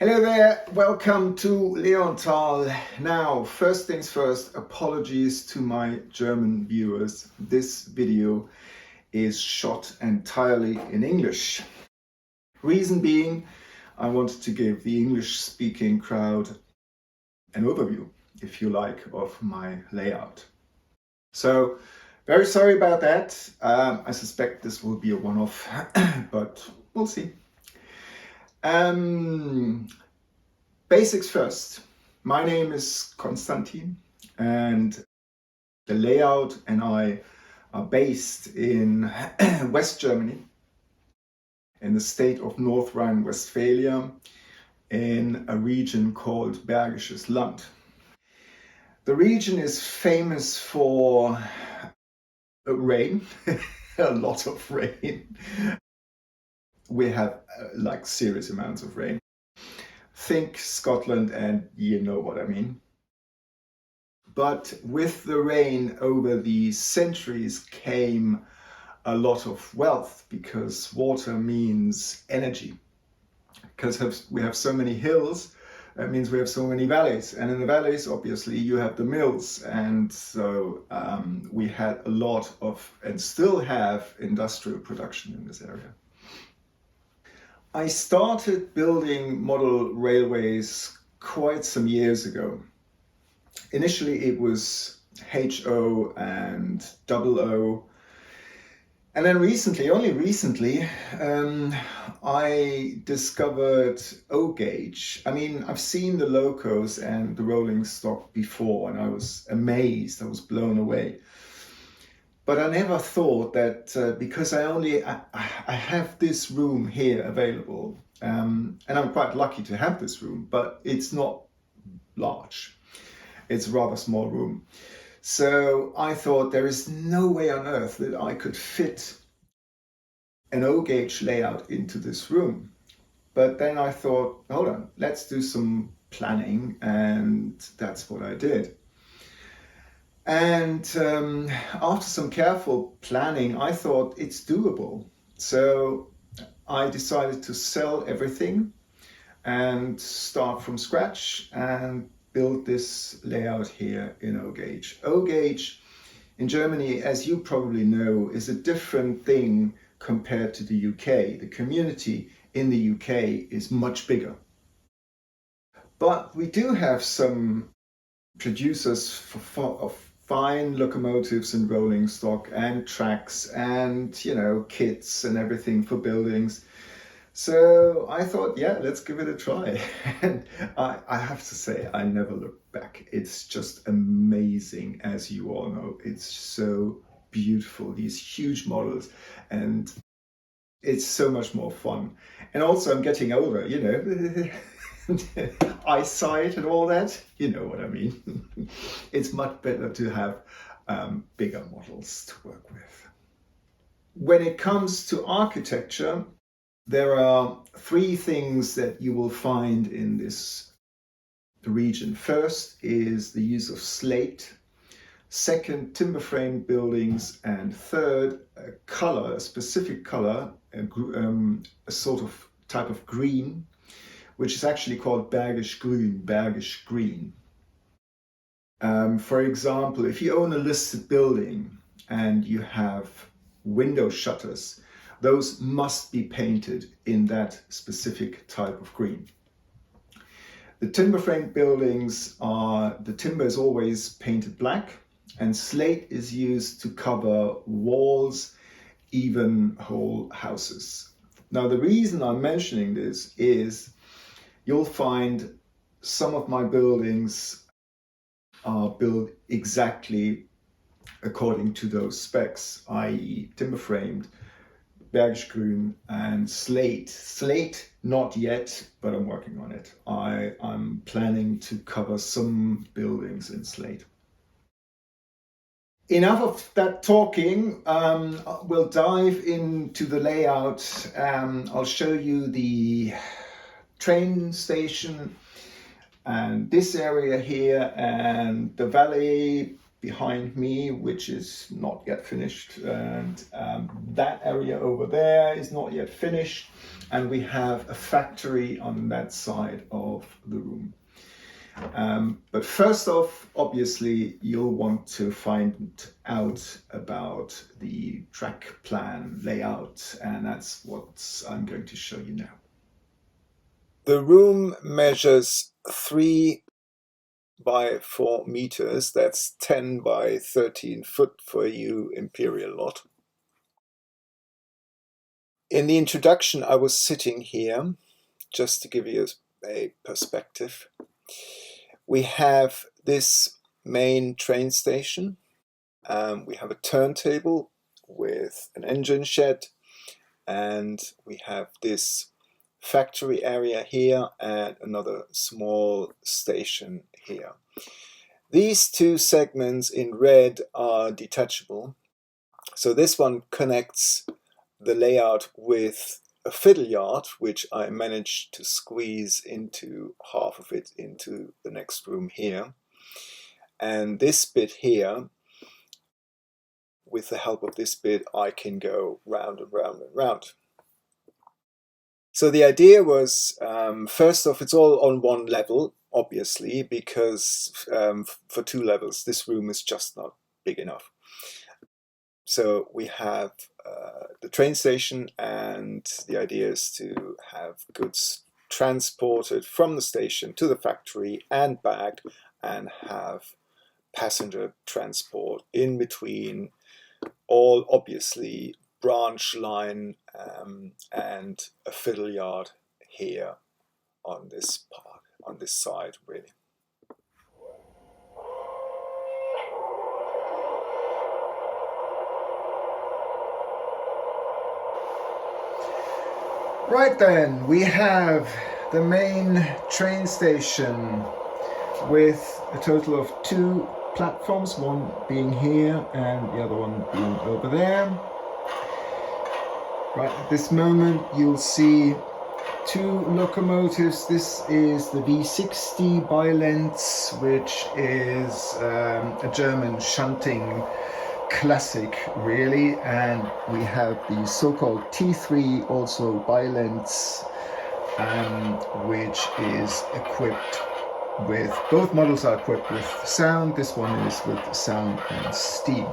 Hello there, welcome to Lejonthal. Now, first things first, apologies to my German viewers. This video is shot entirely in English. Reason being, I wanted to give the English-speaking crowd an overview, if you like, of my layout. So, very sorry about that. I suspect this will be a one-off, but we'll see. Basics first. My name is Konstantin and the layout and I are based in West Germany, in the state of North Rhine-Westphalia, in a region called Bergisches Land. The region is famous for rain, a lot of rain. We have like serious amounts of rain. Think Scotland and you know what I mean. But with the rain over the centuries came a lot of wealth, because water means energy. Because we have so many hills, that means we have so many valleys. And in the valleys, obviously, you have the mills. And so we had a lot of, and still have, industrial production in this area. I started building model railways quite some years ago. Initially it was HO and OO. And then only recently, I discovered O gauge. I mean, I've seen the locos and the rolling stock before and I was amazed, I was blown away. But I never thought that because I have this room here available, and I'm quite lucky to have this room, but it's not large. It's a rather small room. So I thought there is no way on earth that I could fit an O gauge layout into this room. But then I thought, hold on, let's do some planning, and that's what I did. And after some careful planning, I thought it's doable. So I decided to sell everything and start from scratch and build this layout here in O gauge. O gauge in Germany, as you probably know, is a different thing compared to the UK. The community in the UK is much bigger. But we do have some producers of fine locomotives and rolling stock and tracks and, you know, kits and everything for buildings. So I thought, yeah, let's give it a try. And I have to say, I never looked back. It's just amazing, as you all know. It's so beautiful, these huge models, and it's so much more fun. And also I'm getting older, you know, eyesight and all that, you know what I mean. It's much better to have bigger models to work with. When it comes to architecture, there are three things that you will find in this region. First is the use of slate. Second, timber frame buildings. And third, a specific color, a sort of type of green, which is actually called Bergisch Green. For example, if you own a listed building and you have window shutters, those must be painted in that specific type of green. The timber frame buildings the timber is always painted black, and slate is used to cover walls, even whole houses. Now, the reason I'm mentioning this is you'll find some of my buildings are built exactly according to those specs, i.e. timber framed, Bergisch Grün and slate. Slate, not yet, but I'm working on it. I'm planning to cover some buildings in slate. Enough of that talking. We'll dive into the layout. I'll show you the train station and this area here and the valley behind me, which is not yet finished, and that area over there is not yet finished, and we have a factory on that side of the room. But first off, obviously, you'll want to find out about the track plan layout, and that's what I'm going to show you now. The room measures 3 by 4 meters. That's 10 by 13 foot for you imperial lot. In the introduction, I was sitting here, just to give you a perspective. We have this main train station. We have a turntable with an engine shed, and we have this factory area here and another small station here. These 2 segments in red are detachable. So this one connects the layout with a fiddle yard, which I managed to squeeze into half of it into the next room here. And this bit here, with the help of this bit, I can go round and round and round. So the idea was, first off, it's all on one level, obviously, because for 2 levels, this room is just not big enough. So we have the train station, and the idea is to have goods transported from the station to the factory and back, and have passenger transport in between, all obviously branch line and a fiddle yard here on this part, on this side really. Right then, we have the main train station with a total of 2 platforms, one being here and the other one being over there. Right at this moment you'll see 2 locomotives. This is the V60 Bilenz, which is a German shunting classic really, and we have the so-called T3 also Bilenz, which is equipped with, both models are equipped with sound. This one is with sound and steam.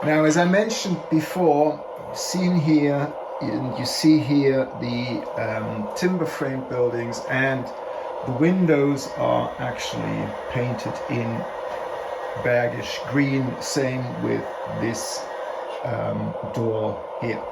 Now, as I mentioned before, seen here, you see here the timber frame buildings, and the windows are actually painted in Bergish green. Same with this door here.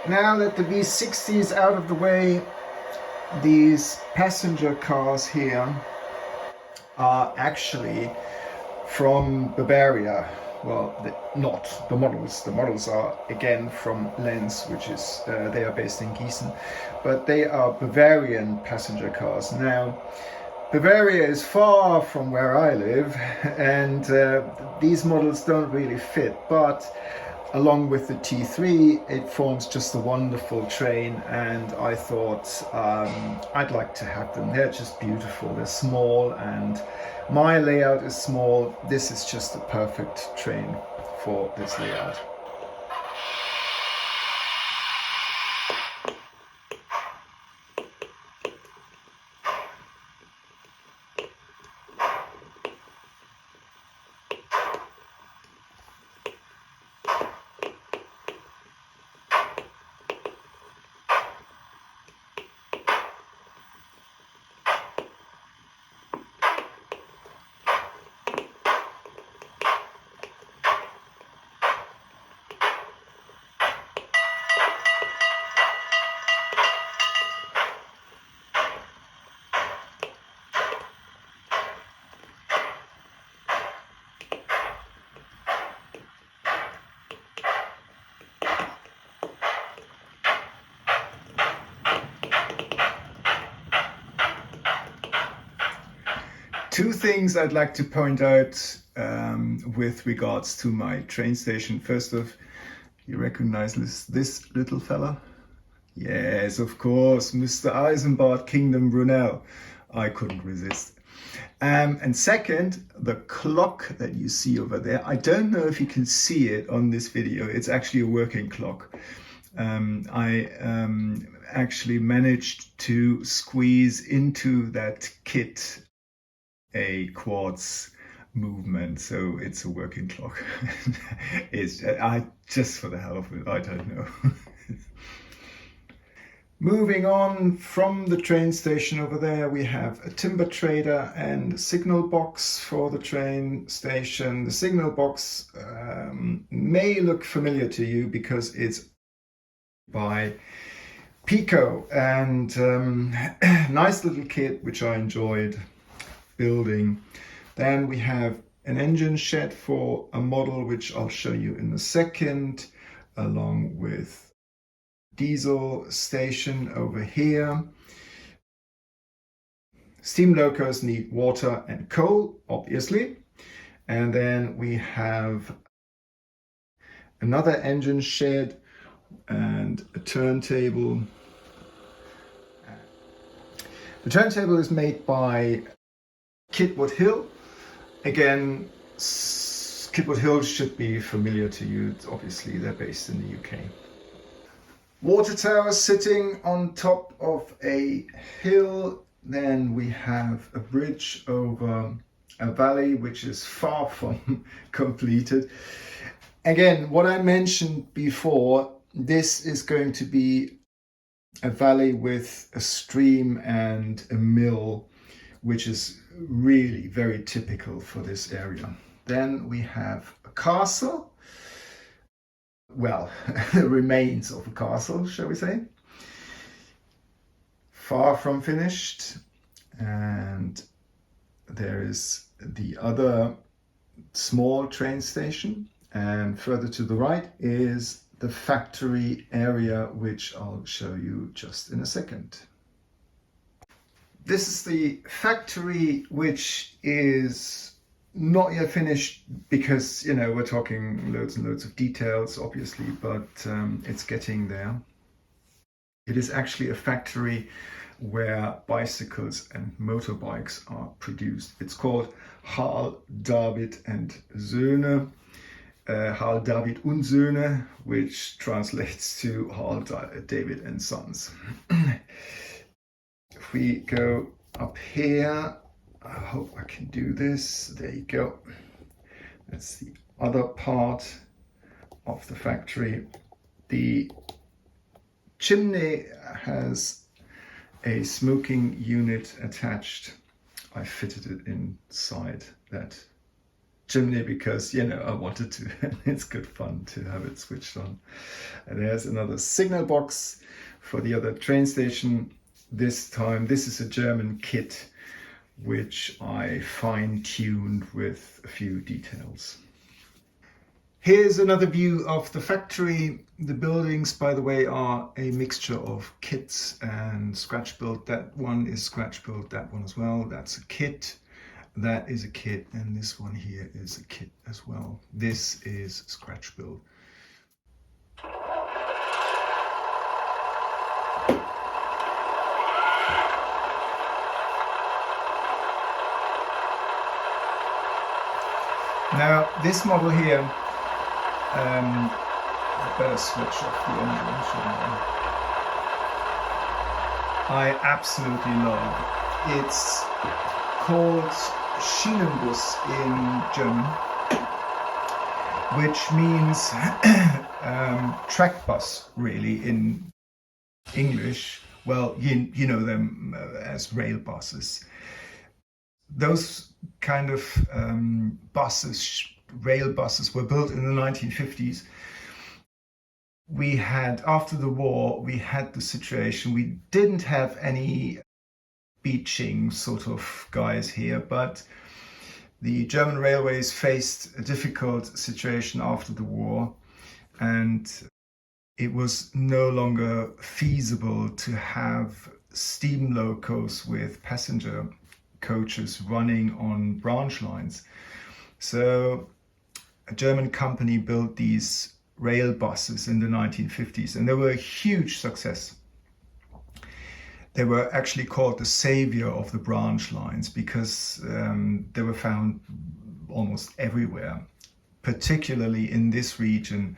Now that the V60 is out of the way, these passenger cars here are actually from Bavaria. Well, not the models. The models are again from Lenz, which is, they are based in Gießen, but they are Bavarian passenger cars. Now, Bavaria is far from where I live, and these models don't really fit, but along with the T3, it forms just a wonderful train, and I thought I'd like to have them. They're just beautiful. They're small, and my layout is small. This is just a perfect train for this layout. Two things I'd like to point out with regards to my train station. First off, you recognize this little fella? Yes, of course, Mr. Eisenbart Kingdom Brunel. I couldn't resist. And second, the clock that you see over there, I don't know if you can see it on this video. It's actually a working clock. I actually managed to squeeze into that kit a quartz movement, so it's a working clock. It's just for the hell of it, I don't know. Moving on from the train station over there, we have a timber trader and signal box for the train station. The signal box may look familiar to you because it's by Pico, and nice little kit which I enjoyed building. Then we have an engine shed for a model which I'll show you in a second, along with diesel station over here. Steam locos need water and coal, obviously. And then we have another engine shed and a turntable. The turntable is made by Kitwood Hill. Again, Kitwood Hill should be familiar to you. Obviously, they're based in the UK. Water tower sitting on top of a hill. Then we have a bridge over a valley which is far from completed. Again, what I mentioned before, this is going to be a valley with a stream and a mill, which is really very typical for this area. Then we have a castle. Well, the remains of a castle, shall we say. Far from finished. And there is the other small train station. And further to the right is the factory area, which I'll show you just in a second. This is the factory, which is not yet finished because, you know, we're talking loads and loads of details, obviously, but it's getting there. It is actually a factory where bicycles and motorbikes are produced. It's called Harl, David and Söhne. Harl, David und Söhne, which translates to Harl, David and Sons. If we go up here, I hope I can do this. There you go. That's the other part of the factory. The chimney has a smoking unit attached. I fitted it inside that chimney because, you know, I wanted to, and it's good fun to have it switched on. And there's another signal box for the other train station. This time, this is a German kit which I fine-tuned with a few details. Here's another view of the factory. The buildings, by the way, are a mixture of kits and scratch built. That one is scratch built, that one as well. That's a kit, that is a kit, and this one here is a kit as well. This is scratch built. Now, this model here, I better switch off the engine, shouldn't I absolutely love. It's called Schienenbus in German, which means track bus, really, in English. Well, you know them as rail buses. Those kind of buses, rail buses, were built in the 1950s. We had, after the war, we had the situation, we didn't have any beaching sort of guys here, but the German railways faced a difficult situation after the war, and it was no longer feasible to have steam locos with passenger coaches running on branch lines. So a German company built these rail buses in the 1950s, and they were a huge success. They were actually called the savior of the branch lines because they were found almost everywhere, particularly in this region.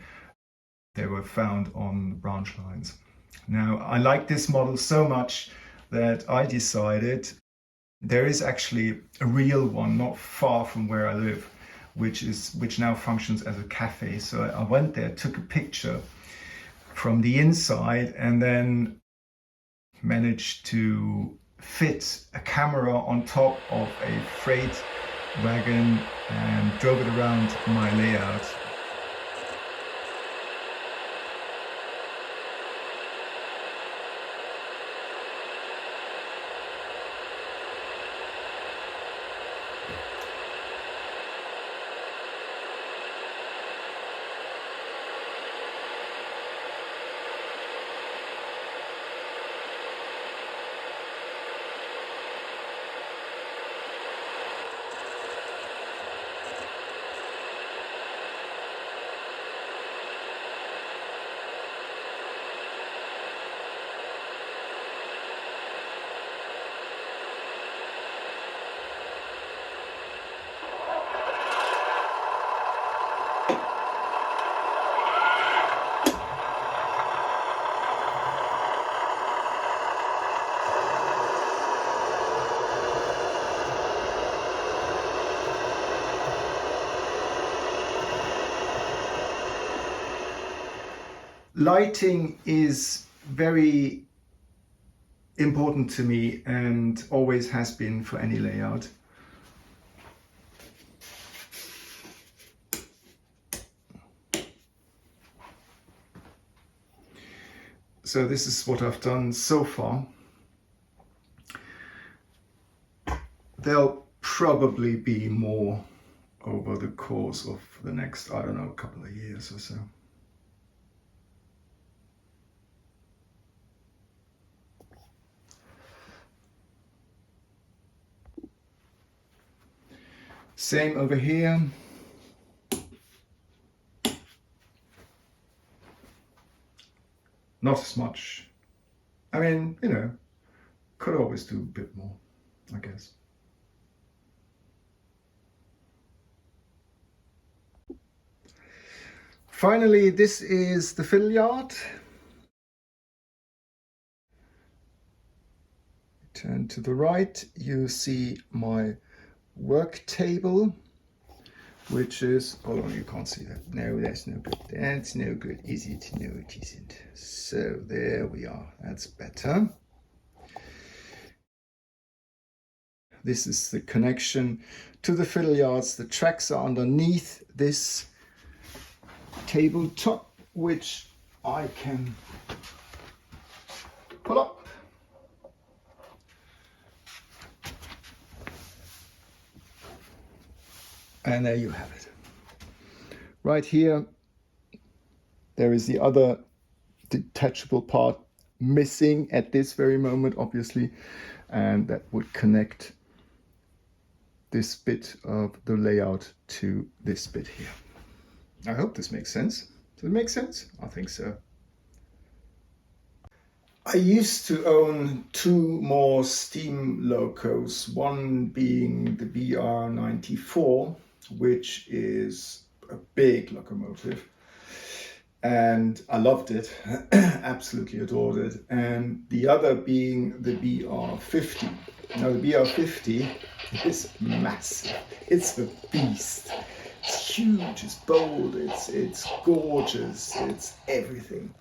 They were found on branch lines. Now, I like this model so much that I decided there is actually a real one not far from where I live, which now functions as a cafe. So I went there, took a picture from the inside, and then managed to fit a camera on top of a freight wagon and drove it around my layout. Lighting is very important to me and always has been for any layout. So this is what I've done so far. There'll probably be more over the course of the next, I don't know, couple of years or so. Same over here. Not as much. I mean, you know, could always do a bit more, I guess. Finally, this is the fiddle yard. Turn to the right, you see my work table, which is, hold on, you can't see that. No, that's no good. That's no good, is it? No, it isn't. So there we are. That's better. This is the connection to the fiddle yards. The tracks are underneath this tabletop, which I can pull up. And there you have it. Right here, there is the other detachable part missing at this very moment, obviously, and that would connect this bit of the layout to this bit here. I hope this makes sense. Does it make sense? I think so. I used to own two more steam locos, one being the BR94, which is a big locomotive, and I loved it, absolutely adored it, and the other being the BR50. Now the BR50 is massive, it's the beast, it's huge, it's bold, it's gorgeous, it's everything.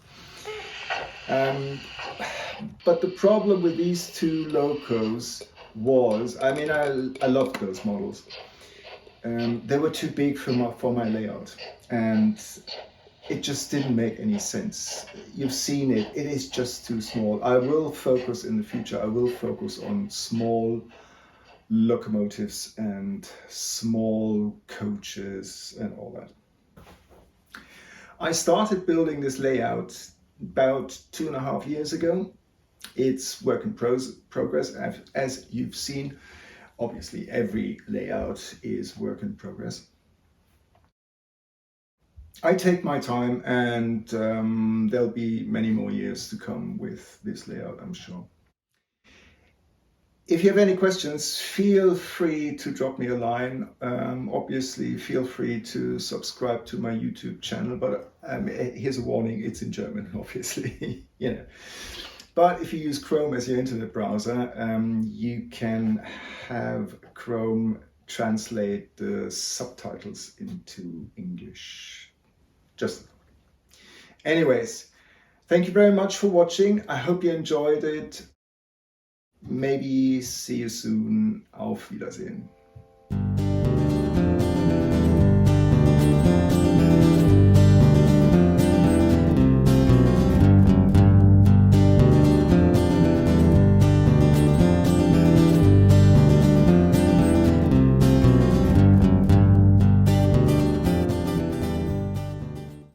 But the problem with these two locos was, I mean, I loved those models. They were too big for my layout, and it just didn't make any sense. You've seen it, it is just too small. I will focus in the future, I will focus on small locomotives and small coaches and all that. I started building this layout about 2.5 years ago. It's work in progress, as you've seen. obviously every layout is work in progress. I take my time, and there'll be many more years to come with this layout, I'm sure. If you have any questions, feel free to drop me a line. Obviously, feel free to subscribe to my YouTube channel, but here's a warning, it's in German, obviously. You know. But if you use Chrome as your internet browser, you can have Chrome translate the subtitles into English. Just anyways, thank you very much for watching. I hope you enjoyed it. Maybe see you soon. Auf Wiedersehen.